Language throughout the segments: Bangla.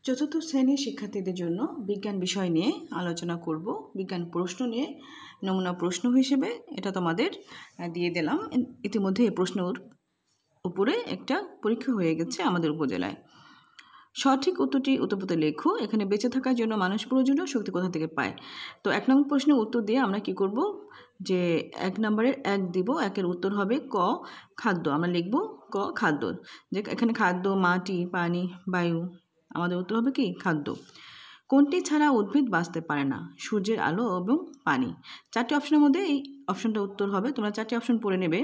চতুর্থ শ্রেণীর শিক্ষার্থীদের জন্য বিজ্ঞান বিষয় নিয়ে আলোচনা করব। বিজ্ঞান প্রশ্ন নিয়ে নমুনা প্রশ্ন হিসেবে এটা তোমাদের দিয়ে দিলাম। ইতিমধ্যে এই প্রশ্নের উপরে একটা পরীক্ষা হয়ে গেছে আমাদের উপজেলায়। সঠিক উত্তরটি উত্তরপত্রে লেখো। এখানে বেঁচে থাকার জন্য মানুষ প্রয়োজনীয় শক্তি কোথা থেকে পায়। তো 1 নম্বর প্রশ্নের উত্তর দিয়ে আমরা কি করব, যে 1 নম্বরের 1 দিব, 1-এর উত্তর হবে ক খাদ্য। আমরা লিখব ক খাদ্য, যে এখানে খাদ্য, মাটি, পানি, বায়ু, আমাদের উত্তর হবে কি খাদ্য। কোনটি ছাড়া উদ্ভিদ বাঁচতে পারে না? সূর্যের আলো এবং পানি। 4টি অপশনের মধ্যে এই অপশনটা উত্তর হবে। তোমরা 4টি অপশন পড়ে নেবে।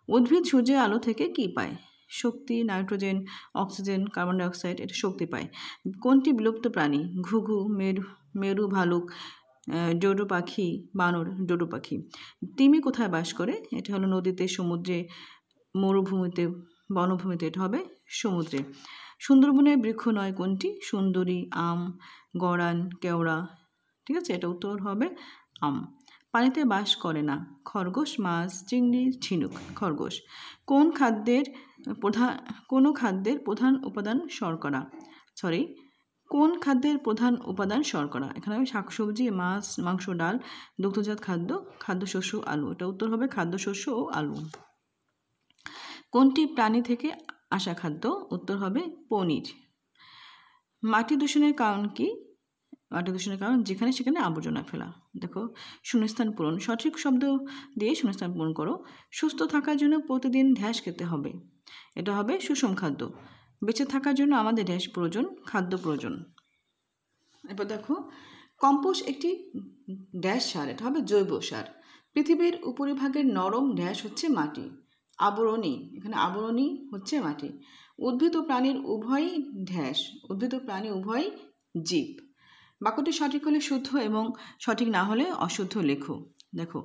উদ্ভিদ সূর্যের আলো থেকে কি পায়? শক্তি, নাইট্রোজেন, অক্সিজেন, কার্বন ডাইঅক্সাইড, এটা শক্তি পায়। কোনটি বিলুপ্ত প্রাণী? ঘুঘু, মেরু ভালুক, ডোডো পাখি, বানর, ডোডো পাখি। তিমি কোথায় বাস করে? এটা হলো নদীতে, সমুদ্রে, মরুভূমিতে, বনভূমিতে, এটা হবে সমুদ্রে। সুন্দরবনের বৃক্ষ নয় কোনটি? সুন্দরী, আম, গড়ান, কেওড়া। ঠিক আছে, এটা উত্তর হবে আম। পানিতে বাস করে না? খরগোশ, মাছ, চিংড়ি, ঝিনুক। খরগোশ। কোন খাদ্যের প্রধান উপাদান শর্করা? কোন খাদ্যের প্রধান উপাদান শর্করা? এখানে হবে শাকসবজি, মাছ, মাংস, ডাল, দুগ্ধজাত খাদ্য, খাদ্যশস্য, আলু। এটা উত্তর হবে খাদ্যশস্য ও আলু। কোনটি প্রাণী থেকে আসা খাদ্য? উত্তর হবে পনির। মাটি দূষণের কারণ কি? মাটি দূষণের কারণ যেখানে সেখানে আবর্জনা ফেলা। দেখো, শূন্যস্থান পূরণ। সঠিক শব্দ দিয়ে শূন্যস্থান পূরণ করো। সুস্থ থাকার জন্য প্রতিদিন ঢ্যাস খেতে হবে। এটা হবে সুষম খাদ্য। বেঁচে থাকার জন্য আমাদের ঢ্যাস প্রয়োজন, খাদ্য প্রয়োজন। এরপর দেখো, কম্পোস্ট একটি ড্যাশ সার, এটা হবে জৈব সার। পৃথিবীর উপরিভাগের নরম ড্যাশ হচ্ছে মাটি, আবরণী। এখানে আবরণী হচ্ছে মাটি। উদ্ভিদ ও প্রাণীর উভয়ই ঢ্যাশ, উদ্ভিদ ও প্রাণী উভয়ই জীব। বাক্যটি সঠিক হলে শুদ্ধ এবং সঠিক না হলে অশুদ্ধ লেখো। দেখো,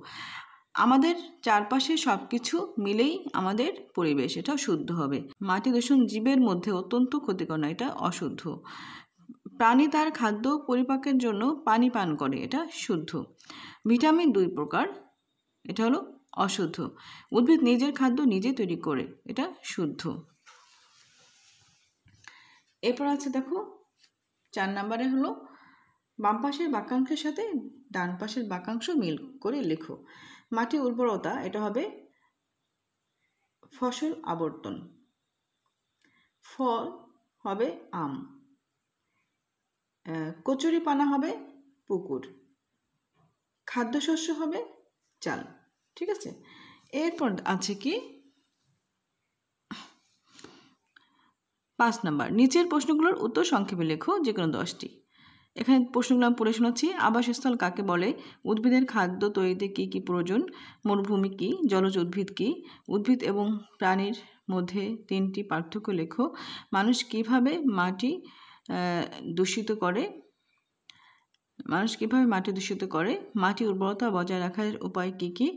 আমাদের চারপাশে সব কিছু মিলেই আমাদের পরিবেশ, এটা শুদ্ধ হবে। মাটি দূষণ জীবের মধ্যে অত্যন্ত ক্ষতিকর নয়, এটা অশুদ্ধ। প্রাণী তার খাদ্য পরিপাকের জন্য পানি পান করে, এটা শুদ্ধ। ভিটামিন 2 প্রকার, এটা হলো অশুদ্ধ। উদ্ভিদ নিজের খাদ্য নিজে তৈরি করে, এটা শুদ্ধ। এরপর আছে দেখো 4 নম্বরে হলো বাম পাশের বাক্যাংশের সাথে ডান পাশের বাক্যাংশ মিল করে লেখো। মাটির উর্বরতা, এটা হবে ফসল আবর্তন। ফল হবে আম। কচুরি পানা হবে পুকুর। খাদ্যশস্য হবে চাল। ঠিক আছে, এরপর আছে কি 5 নম্বর, নিচের প্রশ্নগুলোর উত্তর সংক্ষেপে লেখো, যে কোনো 10টি। এখানে প্রশ্নগুলো আমি পড়ে শোনাচ্ছি। আবাসস্থল কাকে বলে? উদ্ভিদের খাদ্য তৈরিতে কী কী প্রয়োজন? মরুভূমি কী? জলজ উদ্ভিদ কী? উদ্ভিদ এবং প্রাণীর মধ্যে 3টি পার্থক্য লেখো। মানুষ কিভাবে মাটি দূষিত করে? মাটি উর্বরতা বজায় রাখার উপায় কী কী?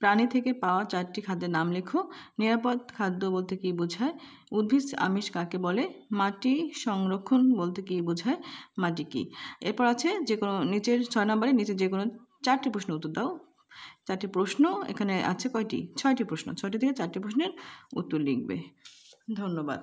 প্রাণী থেকে পাওয়া 4টি খাদ্যের নাম লেখো। নিরাপদ খাদ্য বলতে কী বোঝায়? উদ্ভিদ আমিষ কাকে বলে? মাটি সংরক্ষণ বলতে কী বোঝায়? মাটি কী? এরপর আছে যে কোনো নিচের 6 নম্বরে নিচে যে কোনো 4টি প্রশ্ন উত্তর দাও। 4টি প্রশ্ন এখানে আছে কয়টি? 6টি প্রশ্ন। 6টি থেকে 4টি প্রশ্নের উত্তর লিখবে। ধন্যবাদ।